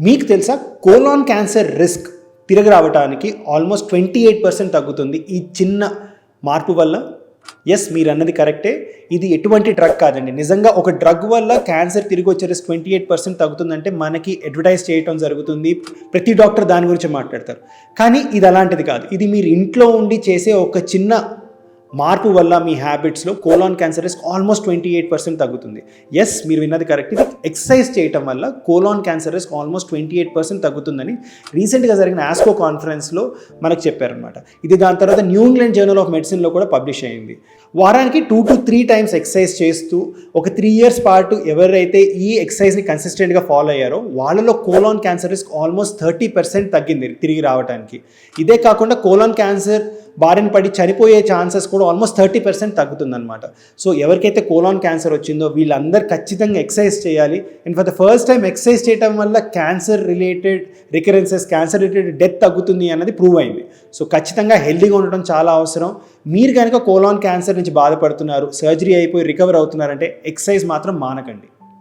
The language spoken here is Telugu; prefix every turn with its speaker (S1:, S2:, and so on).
S1: మీకు తెలుసా కోలాన్ క్యాన్సర్ రిస్క్ తిరిగి రావడానికి ఆల్మోస్ట్ 28% తగ్గుతుంది ఈ చిన్న మార్పు వల్ల. ఎస్, మీరు అన్నది కరెక్టే. ఇది ఎటువంటి డ్రగ్ కాదండి. నిజంగా ఒక డ్రగ్ వల్ల క్యాన్సర్ తిరిగి వచ్చే రిస్క్ 28% తగ్గుతుందంటే మనకి అడ్వర్టైజ్ చేయటం జరుగుతుంది, ప్రతి డాక్టర్ దాని గురించి మాట్లాడతారు. కానీ ఇది అలాంటిది కాదు. ఇది మీరు ఇంట్లో ఉండి చేసే ఒక చిన్న మార్పు వల్ల మీ హ్యాబిట్స్లో కోలాన్ క్యాన్సర్ రిస్క్ ఆల్మోస్ట్ 28% తగ్గుతుంది. ఎస్, మీరు విన్నది కరెక్ట్. ఇది ఎక్సర్సైజ్ చేయటం వల్ల కోలాన్ క్యాన్సర్ రిస్క్ ఆల్మోస్ట్ 28% తగ్గుతుందని రీసెంట్గా జరిగిన ఆస్కో కాన్ఫరెన్స్లో మనకు చెప్పారనమాట. ఇది దాని తర్వాత న్యూ ఇంగ్లాండ్ జర్నల్ ఆఫ్ మెడిసిన్లో కూడా పబ్లిష్ అయింది. వారానికి 2 to 3 times ఎక్సర్సైజ్ చేస్తూ ఒక 3 years పాటు ఎవరైతే ఈ ఎక్సర్సైజ్ని కన్సిస్టెంట్గా ఫాలో అయ్యారో వాళ్ళలో కోలాన్ క్యాన్సర్ రిస్క్ ఆల్మోస్ట్ 30% తగ్గింది తిరిగి రావడానికి. ఇదే కాకుండా కోలాన్ క్యాన్సర్ బారిన పడి చనిపోయే ఛాన్సెస్ కూడా ఆల్మోస్ట్ 30% తగ్గుతుందన్నమాట. సో ఎవరికైతే కోలాన్ క్యాన్సర్ వచ్చిందో వీళ్ళందరూ ఖచ్చితంగా ఎక్సర్సైజ్ చేయాలి. And for the first time exercise చేయడం వల్ల cancer related recurrences, cancer related death తగ్గుతుంది అన్నది ప్రూవ్ అయింది. సో ఖచ్చితంగా హెల్దీగా ఉండడం చాలా అవసరం. మీరు కనుక కోలాన్ క్యాన్సర్ నుంచి బాధపడుతున్నారు, సర్జరీ అయిపోయి రికవర్ అవుతున్నారంటే ఎక్సర్సైజ్ మాత్రం మానకండి.